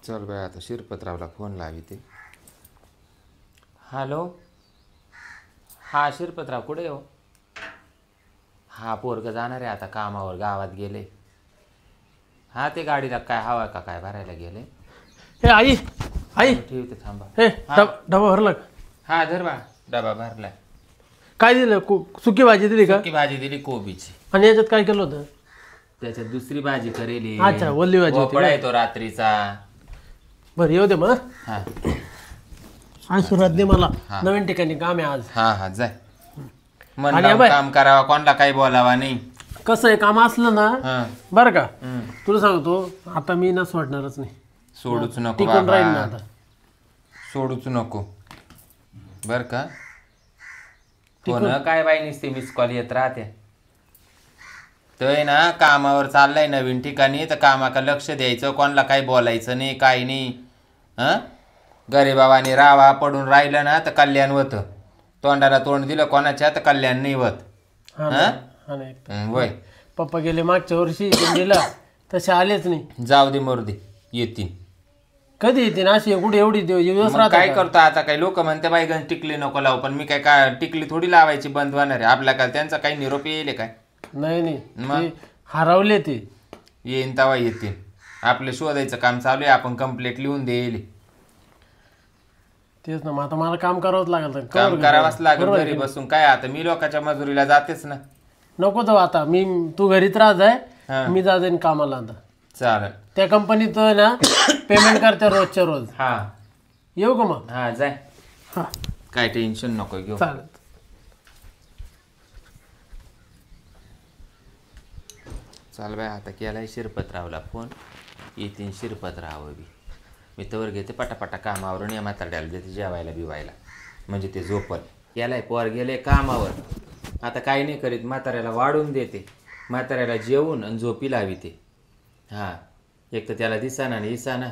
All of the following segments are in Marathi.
चल बाय आता शिरपतरावला फोन लाविते. हॅलो, हा शिरपतराव कुठे हो? हा पोरग जाणार आहे आता कामावर, गावात गेले. हा ते गाडीला काय हवा का काय भरायला गेले. हे आई आई ठेवते थांबा. हे डबा भरला का? हा धर बा, डबा भरलाय. काय दिलं? सुकी भाजी दिली का? सुकी भाजी दिली कोबीची. आणि याच्यात काय केलं होतं? त्याच्यात दुसरी भाजी करेली. अच्छा, वल्ली भाजी होती भोपळा आहे तो रात्रीचा. बरं येऊ दे मग. हा आणि सुरुवात दे मला. नवीन ठिकाणी काम आहे आज. हा हा जाय. म्हणलं काम करावा, कोणाला काही बोलावा नाही. कसं आहे, काम असलं ना बरं का, तुला सांगतो आता मी ना सोडणारच नाही. सोडूच नको टिकून राहील ना बाबा, आता. सोडूच नको बर का. फोन काय बाई नुसते मिस कॉल येत राहते. तर ना कामावर चाललाय नवीन ठिकाणी, तर कामाका लक्ष द्यायचं, कोणाला काही बोलायचं नाही, काही नाही. गरीबावाने रावा पडून राहिलं ना तर कल्याण होतं. तोंडाला तोंड दिलं कोणाच्या तर कल्याण नाही होत. वय पप्पा गेले मागच्या वर्षी, गेला तसे आलेच नाही. जाऊ दे मरू दे, येतील. कधी येतील अशी? कुठे एवढी दिवस मग काय करतो आता? काही लोक म्हणते बाई गण टिकली नको लावू, पण मी काय टिकली थोडी लावायची बंद होणार आहे आपल्या काय? त्यांचा काही निरोप येईल काय? नाही नाही, हरवले ते. येईन तवा येतील. आपले शोधायचं काम चालू आहे, आपण कंप्लीट लिहून देईल. तेच ना, मग आता मला काम करावंच लागेल. काम करावंच लागेल घरी बसून. काय आता मी लोकांच्या मजुरीला जातेच ना. नको तर आता तू घरीच राहत आहे, मी जाते कामाला. आता चालेल. त्या कंपनीत ना पेमेंट करते रोजच्या रोज. हा येऊ का मग? हा जाय. हा काय टेन्शन नको घेऊ. चालेल. चाल बाय आता केलाय शिरपतरावला फोन, येतील शिरपतराव बी. मी तवर घेते पटापटा कामावरून, या म्हातारड्याला देते जेवायला बिवायला, म्हणजे ते झोपल. यालाय पोर गेले कामावर, आता काही नाही करीत. म्हाताऱ्याला वाढून देते, म्हाताऱ्याला जेवून आणि झोपी लाविते. हां, एक तर त्याला दिसाना आणि इसाना.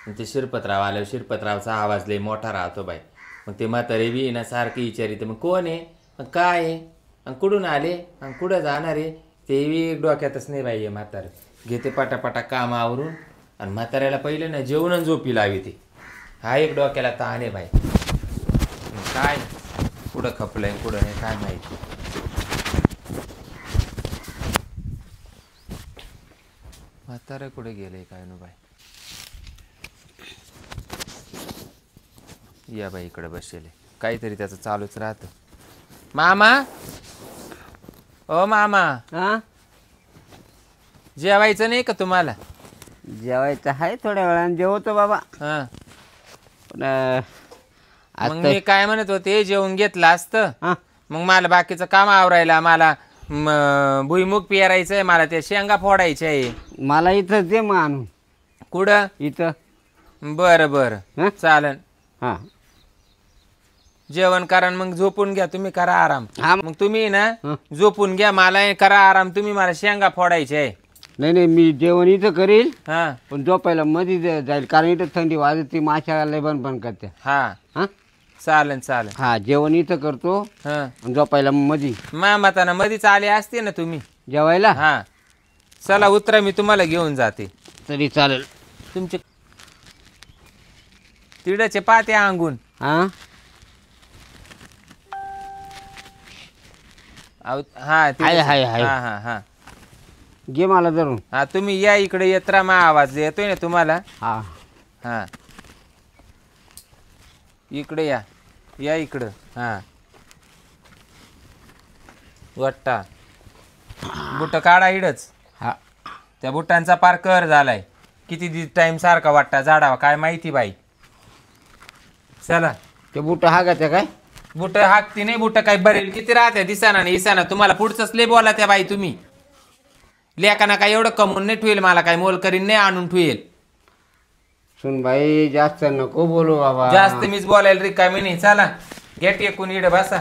आणि ते शिरपतराव आल्यावर शिरपतरावचा आवाज लय मोठा राहतो बाई. मग ते म्हातारे बी ना सारखी विचारिते, मग कोण आहे, मग काय आहे, आणि कुठून आले, आणि कुठं जाणार आहे, ते बी डोक्यातच नाही बाई. म्हातारं घेते पटापटा कामावरून, आणि म्हाताऱ्याला पहिले ना जेवण आणि झोपी लाविते. हा एक डोक्याला ताण आहे बाई. काय कुठं खपलंय कुठं नाही काय माहिती. म्हातारं कुठे गेले काय नो बाई. या बाई इकडे बसले, काहीतरी त्याचं चालूच राहतं. मामा, ओ मामा, जेवायचं नाही का तुम्हाला? जेवायचं आहे, थोड्या वेळाने जेवतो बाबा. मग मी काय म्हणत होते, जेवून घेतलं असतं मग मला बाकीचं काम आवरायला, मला भुईमुग पेरायचंय, मला त्या शेंगा फोडायच्या आहे. मला इथं दे मग आणून. कुठं? इथं. बरं बरं चालन. हा, जेवण करा मग झोपून घ्या, तुम्ही करा आराम. हा मग तुम्ही ना झोपून घ्या, मला करा आराम, तुम्ही मला शेंगा फोडायचे आहे. नाही नाही, मी जेवण इथं करील, हा पण झोपायला मध्ये जाईल, कारण इथं थंडी वाजते, माशाला बंद करते. हा हा चालन चालन. हा, जेवण इथं करतो, हा झोपायला मध्ये. मामाताना मधीच आले असते ना तुम्ही जेवायला. हा चला उतरा, मी तुम्हाला घेऊन जाते. तरी चालेल. तुमचे तिड्याचे पाते अंगून. हा हा हाय हाय हाय. हा हा हा घे मला धरून. हा तुम्ही या इकडे येत राहा, मा आवाज येतोय ना तुम्हाला. हा हा इकडे या, या इकडं. हा वट्टा बुट काढा इडच. हा, त्या बुटांचा पार कर झालाय. किती टाइम सारखा वाटता झाडावा काय माहिती बाई. चला ते बुट हा का त्या काय? बुट हाकती नाही, बुट काय बरेल किती राहते दिसाना आणि इसाना. तुम्हाला पुढचंच लय बोला त्या बाई तुम्ही. लेकाना काय एवढं कमवून नाही ठेवेल, मला काय मोल करीन नाही आणून ठेवेल. सुन बाई, जास्त नको बोलू बाबा. जास्त मीच बोलायला रिकामी नाही. चला गेट एकूण इड बसा,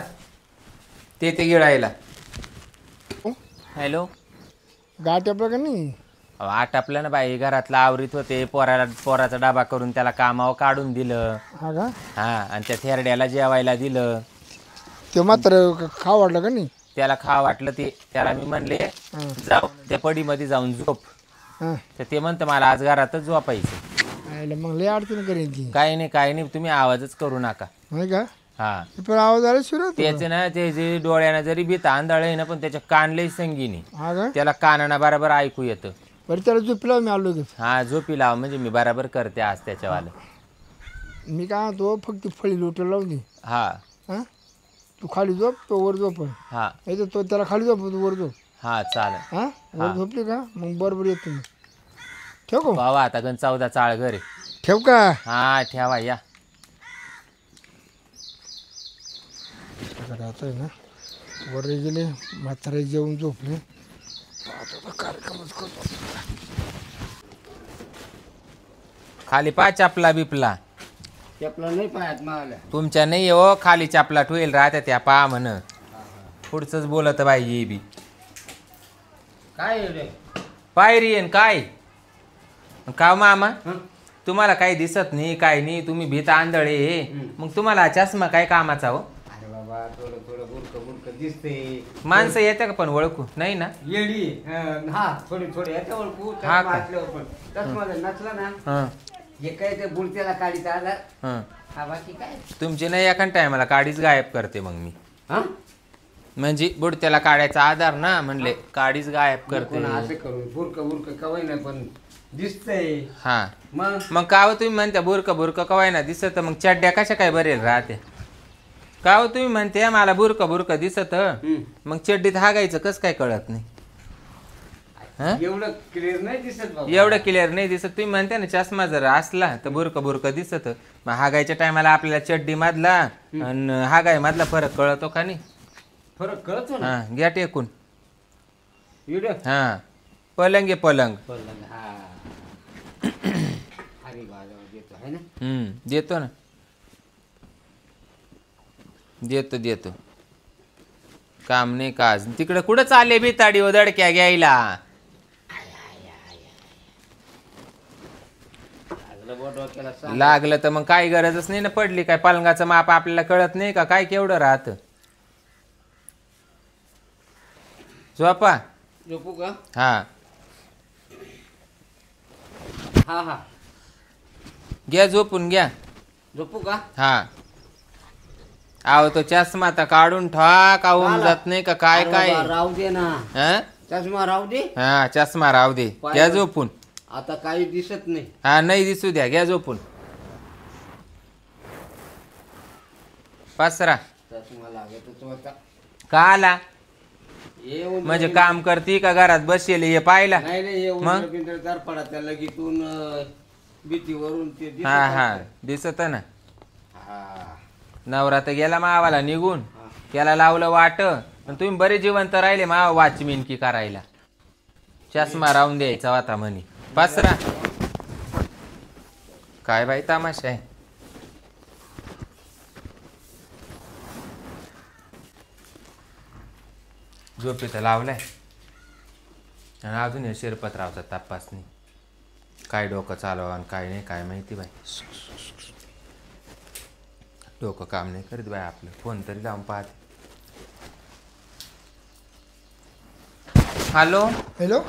ते गिळायला. हॅलो, गाठ आपलं का नाही? आटापलं ना बाई, घरातला आवरीत होते, पोराचा डबा करून त्याला कामावर काढून दिलं. हा का? हा, आणि त्या थेरड्याला जेवायला दिलं. ते मात्र खाव वाटलं का नाही? त्याला खा वाटलं ते. त्याला मी म्हणले जाऊ त्या पडीमध्ये जाऊन झोप, तर ते म्हणतं मला आज घरातच झोपायचं. आईला मग लय अडचण करेन ती काही नाही तुम्ही आवाजच करू नका. नाही का हा पण आवाज आला सुरू त्याचे ना ते जे डोळ्यानं जरी भीत आंधळ आहे ना पण त्याच्या कान लई संगीनी हा का त्याला कानाना बरोबर ऐकू येतं. बरं त्याला झोपला मी आलो लगेच. हा झोपी लाव म्हणजे मी बराबर करते आज त्याच्यावालं. मी काय म्हणतो फक्त फळी लोटं लावून दे. हा हा तू खाली झोप तो वर झोप हा नाही तर तो त्याला खाली झोप तू वर झोप. हा चालेल. हा वर झोपली का मग बरोबर येतो मी. ठेव का बाबा आता गण 14 चाळ घरे. ठेव का हा ठेवा या. आता आहे ना वर गेले म्हातारे जेवून झोपले आता कार्यक्रमच करतो. खाली पा चापला बिपला चपला नाही पायात मावल्या. तुमच्या नाही हो खाली चापला ठेवेल राहत्या त्या पा म्हण. पुढचंच बोलत बाई ये बी काय रे पायरी येन काय का मामा तुम्हाला काही दिसत नाही काय नाही तुम्ही भीत आंधळे मग तुम्हाला चष्मा काय कामाचा हो. अरे बाबा थोडं थोडं बुरकं बुरकं दिसते. माणसं येते का पण ओळखू नाही ना. येडी हा थोडी थोडी याच्या ओळखू हा का? पण चष्मा जर नसला ना हं हे काय ते बुडत्याला काढीचा आला हं हा बाकी काय तुमची नाही एका टायमाला काडीच गायब करते मग मी. हा म्हणजे बुडत्याला काढायचा आधार ना म्हणले काडीच गायब करते. कोण असं करून बुरकं बुरकं कवाय नाही पण दिसतंय. हा मग मग का हो तुम्ही म्हणता बुरक कवाय ना दिसत मग चड्ड्या कशा काय बरेल राहते. का हो तुम्ही म्हणते मला बुरक दिसत मग चड्डीत हागायचं कस काय कळत नाही. हं? एवढं क्लिअर नाही दिसत बाबा. एवढं क्लिअर नाही दिसत तुम्ही म्हणते ना चष्मा जर असला तर बुरक दिसत मग हागायच्या टायमाला आपल्याला चड्डी मधला आणि हागाय मधला फरक कळतो का नाही. फरक कळतो ना. हा घ्या टेकून. एवढं हा पलंग आहे पलंग. हा अरे बाबा देतो है ना. देतो ना देतो काम नाही काज तिकडे कुठं चालले बिताडी ओ दडक्या घ्यायला. लागलं तर मग काही गरजच नाही ना पडली काय पलंगाचं माप आपल्याला कळत नाही का काय केवढं राहत. झोपा झोपू का हा हा हा घ्या झोपून घ्या. झोपू का हा आहो तो चष्मा आता काढून ठेवा का होऊन जात नाही का काय अरे काय. बाबा, राहू दे ना हा चष्मा राहू दे. हा चष्मा राहू दे घ्या झोपून. आता काही दिसत नाही. हा नाही दिसू द्या घ्या झोपून. पसरा चष्मा लागतच होता. का आला येऊन म्हणजे काम करती का घरात बसेल हे पाहिला. नाही नाही येऊन मग? रवींद्र दार पडा त्या लगीतून भीतीवरून ते दिसत हा हा होतं. दिसत ना. हा नवरा तर गेला मावाला निघून त्याला लावलं वाट पण तुम्ही बरे जिवंत राहिले मावा वाचमिनकी करायला. चष्मा राहून द्यायचा होता म्हणे. पसरा काय बाई तमाशा आहे. झोपी तर लावलाय आणि अजून हे शिरपतरावचा तपासणी काय डोकं चालवा आणि काय नाही काय माहिती बाई. डोकं काम नाही करीत बाई आपलं. फोन तरी लावून पाहते. हॅलो हॅलो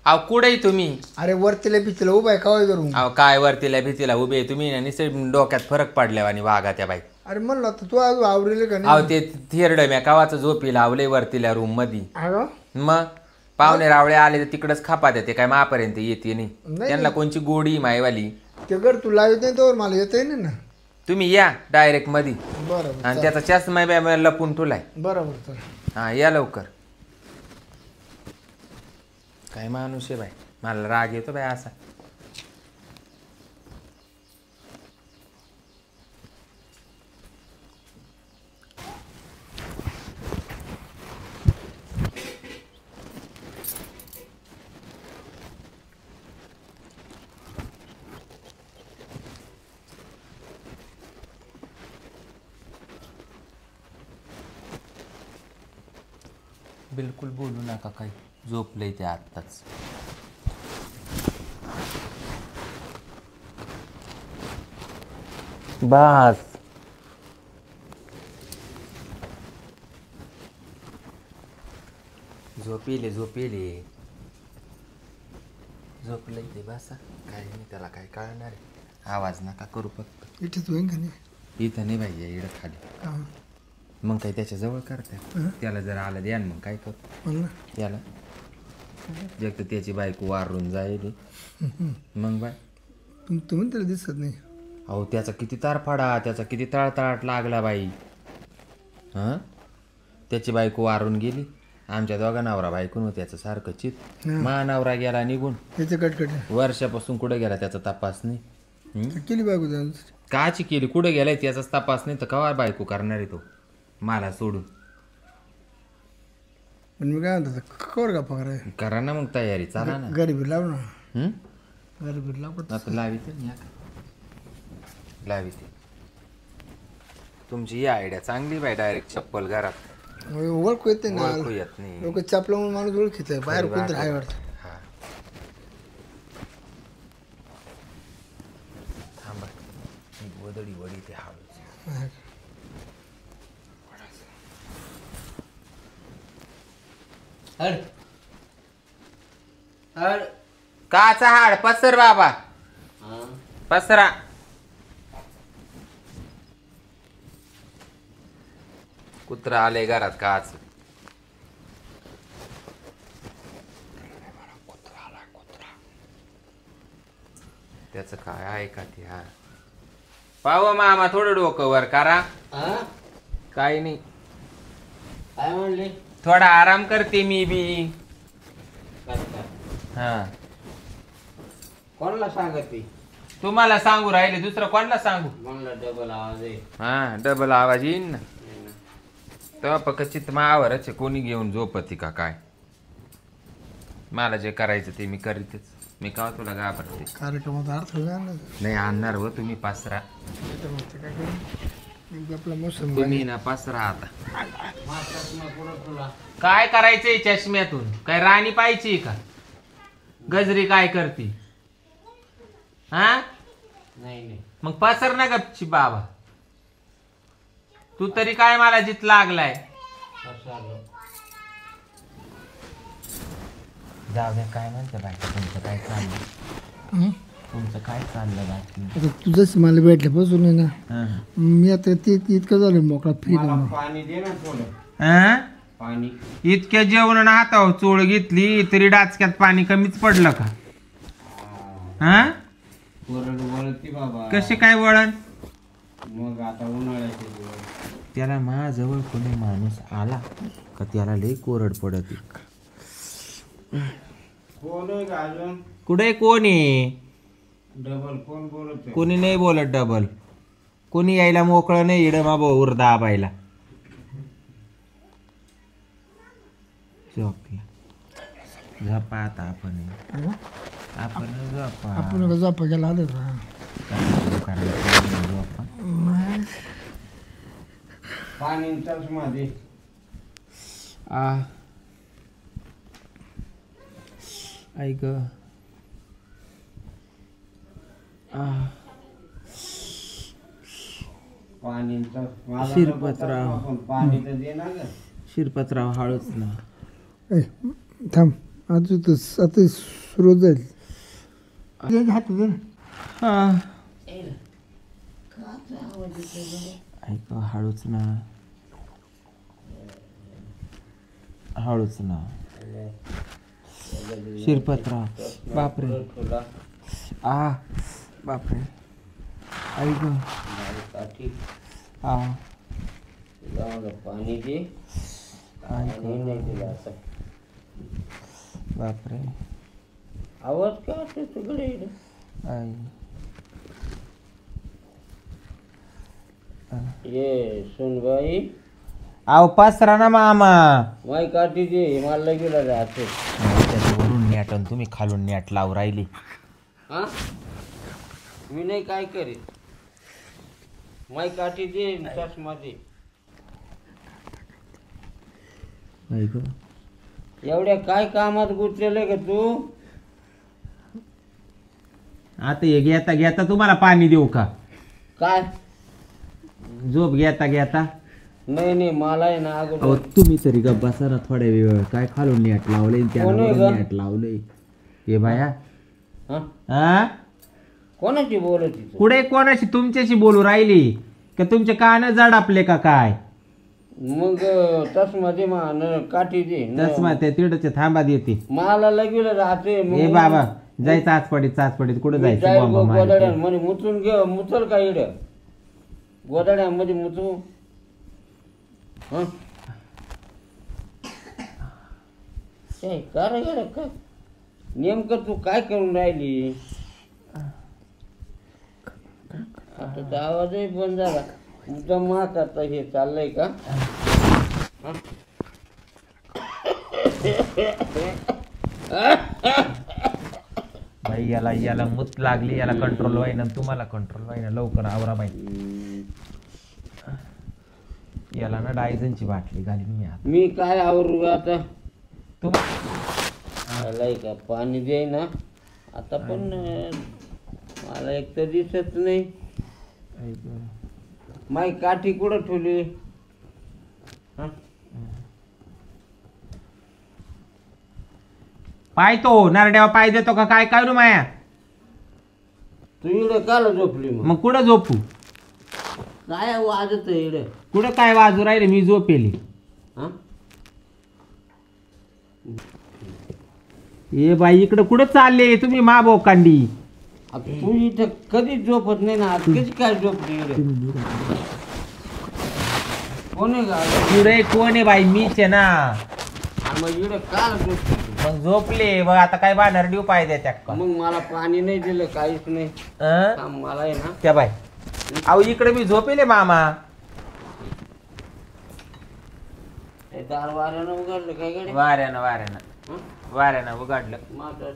अहो कुठे तुम्ही. अरे वरतीला भीतीला उभा आहे काय करू. अहो काय वरतीला भीतीला उभे आहे तुम्ही आणि डोक्यात फरक पडल्या आणि वागा त्या बाई. अरे म्हणलं आता तू आज आवरेल का अहो नाही. ते थिरड म्या कावाचं झोपी लावले वरतीला रूम मध्ये. हा का? मग पाहुणे रावळे आले तर तिकडच खापा देते काय मापर्यंत येते नाही. नाही. त्यांना कोणची गोडी मायवाली. ते घर तू लावत नाही तर मला येता येईल ना. तुम्ही या डायरेक्ट मध्ये बरोबर आणि त्याचा चष्मा बी लपून ठुलाय. बरोबर चल. हा या लवकर. काय माणूस आहे बाई मला राग येतो बाई असा. बिलकुल बोलू नका काही झोपलंय ते आत्ताच. बस झोपिले झोपलंय ते बसा काही नाही त्याला काय कळणार आहे. आवाज नका करू फक्त. इथेच होईन का नाही इथं नाही पाहिजे इकडं खाली. हा मग काही त्याच्या जवळ करतात त्याला जर आलं द्या मग काय करतो म्हण ना त्याला एक तर त्याची बायको वारून जाईल मग बाय तुम्ही त्याला दिसत नाही. अहो त्याचा किती तारफाडा त्याचा किती तळतळाट लागला बाई. हां त्याची बायको वारून गेली आमच्या दोघा नवरा बायकून त्याचं सारखं चित नवरा गेला निघून त्याचे कटकट वर्षापासून कुठं गेला त्याचा तपास नाही. केली बायको काची केली कुठं गेलाय त्याचाच तपास नाही तर कवा बायको करणार आहे तो मला सोडून. पण मी काय म्हणतो कवर का पगार करा ना मग तयारी चला ना. गरीबी लाव ना हं? गरीबी लाव आता लाविते ना लाविते. तुमची ही आयडिया चांगली बाय डायरेक्ट चप्पल घरात ओळखू येते ना ओळखू येत नाही. लोक चपला म्हणून माणूस ओळखीत आहे बाहेर कोणतरी आहे वाटतं. हा थांबा ही वदडी वडी ते हळूच. काचा हाड पसर बाबा पसरा. कुत्रा आले घरात काच. त्याचं काय आहे का ते. हा पाव मामा थोडं डोकं वर करा. काही नाही काय म्हणले थोडा आराम करते मी बी. हा कोणाला सांगत ती तुम्हाला सांगू राहिले दुसरं कोणाला सांगू. म्हणलं डबल आवाज आहे. हा डबल आवाज येईन ना तेव्हा पक्क चित्त मावरच कोणी घेऊन झोपती का काय. मला जे करायचं ते मी करीतच. मी का तुला घाबरते कार्यक्रमात अर्थ नाही आणणार हो तुम्ही पासरा. आपला मोसम तुम्ही ना पासरा आता. काय करायचंय चष्म्यातून काय राणी पाहिजे का गजरी काय करते. हा नाही मग पसर ना गपची बाबा. तू तरी काय मला जित लागलाय. जाऊ द्या काय म्हणते बाकी तुमचं काय चाललं. तुमचं काय चाललं बाकी. आता तुझंच मला भेटल्यापासून आहे ना मी आता ते इतकं झालं मोकळा फ्री पाणी दे ना थोडं. पाणी इतक्या जेवण हातावर चोळ घेतली तरी डाचक्यात पाणी कमीच पडलं का. हा कोरड वळती बाबा. कसे काय वळण. मग आता उन्हाळ्याचे दिवस त्याला माझ्याजवळ कोणी माणूस आला का त्याला लई कोरड पडत. कोण आहे का अजून कुठे कोणी डबल कोण बोलत कोणी नाही बोलत डबल. कोणी यायला मोकळं नाही इड बाबा उरदा आबायला. झोपला झोपा आता आपण झोपा आपण झोपा गेला आलं का झोपा. पाणी चष्मा दे. ऐक पाणी शिरपतराव. पाणी तर दे ना ग. शिरपतराव हळूच ना. थांब आता आता सुरू जाईल हात दे ना. ऐक हळूच ना हळूच ना. शिरपतराव बापरे बापरे ऐक पाणी दे. बापरे आवाज का तिकडे ये सुनबाई अहो पसरा ना मामा. माय काठी दे मला गेला जाते. त्याच्यावरून नॅट आणि तुम्ही खालून नॅट लावून राहिली. हा मी नाही काय करीत. माय काठी दे चष्मा दे. ऐक एवढ्या काय कामात गुंतलेलं का तू. आता हे घेता घेता तुम्हाला पाणी देऊ का. काय झोप घेता घेता. नाही नाही मला आहे ना अहो अगोदर तुम्ही तरी गप बसा ना थोड्या वेळ. काय खालून नॅट लावलंय कोण आहे त्याला गं? नॅट लावलंय हे बाया. हा हा कोणाची बोलत तू? कुठे कोणाशी तुमच्याशी बोलू राहिली का तुमचे कान जड आपले का काय? मग तसमा दे काठी दे तसमा ते तिडचे थांबा देते. मला लगेच राहते ए बाबा जायचं चाच पडीत कुठं जायचं बॉम्ब मारायला? गोदाड्या म्हणे मुचून घे मुचल का इड गोदाड्यामध्ये मुचू हं? काय रे येडं काय नेमकं तू काय करून राहिली? आता तर आवाजही बंद झाला. मुद्दाम मा करता हे चाललंय का? हं? बाई याला मूत लागली, याला कंट्रोल व्हायना, तुम्हाला कंट्रोल व्हायना. लवकर आवरा बाई. याला ना डायझनची बाटली घाली मी आता. मी काय आवरू आता? तुम आलाय का पाणी दे ना आता. पण मला एक तर दिसत नाही. माई काठी कुठं ठेवली? हं? पाय तो नारड्यावर पाय देतो का काय काय रू माया? तू इकडे काला झोपली मग कुठं झोपू? काय वाजत इकडे? कुठं काय वाजू राहिले? मी झोपेली. हं? ए बाई इकडं कुठं चालले तुम्ही माबो कांडी? आता तू इथं कधीच झोपत नाही ना. आज कधी काय झोपली इकडे? कोण आहे का? पुढे कोण आहे बाई? मीच आहे ना. मग इकडे काल झोपली? मग झोपले मग आता काय बाहेर देऊ पाय द्या त्या. मग मला पाणी नाही दिलं काहीच नाही. मला आहे ना त्या बाई अहो इकडे मी झोपेले मामा. हे दार वाऱ्यानं उघडलं काय गडे? वाऱ्यानं उघडलं. माझ्या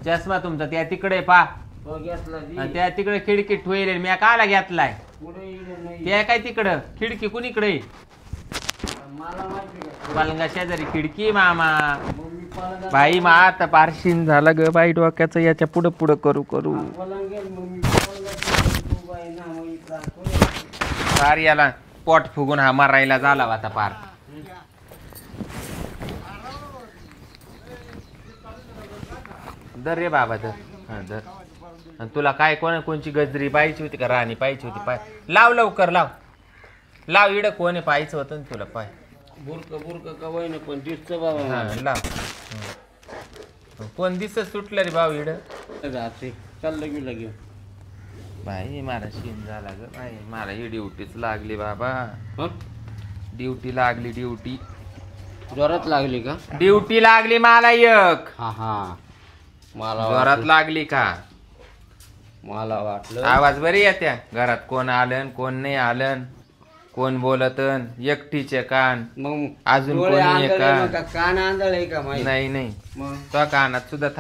चष्मा तुमचा त्या तिकडे पा घेतला आणि त्या तिकडे खिडकी ठेवले. मी काला घेतलाय? पुढे इकडे नाही. त्या काय तिकडं खिडकी कुणीकडे? मला माहिती का? पलंगा शेजारी खिडकी मामा. मग मी पलंगात बाई मा आता पारशीन झाला ग बाई डोक्याचं. याच्या पुढं पुढं करू पलंगेल. मग मी पलंगात तू बाई ना मग इकडं पार याला पोट फुगून हा मारायला झाला आता पार. दर रे बाबा दर. हा दर. आणि तुला काय कोणची गजरी पाहिजे होती का राणी पाहिजे होती? पाय लाव लवकर लाव इड कोणी पाहायचं होतं ना तुला? पाय बुरक कवाय ना पण दिसतं बाबा. हा लाव. कोण दिसत सुटलं रे भाऊ इड? राहते चाललं गेलं घेऊन. बाई मारा शीन झाला ग बाई. मला ही ड्युटीच लागली बाबा. हं? ड्युटी लागली ड्युटी. जोरात लागली का? ड्युटी लागली मला एक. हा मला जोरात लागली का? मला वाटलं आवाज बरी येत्या. घरात कोण आलन कोण नाही आलन, कोण बोलतन, एकटीचे कान. मग अजून डोळे कोणी आहे आंधळे का? मग का कान आंधळे का माहिती? नाही मग तो कानात सुद्धा थाय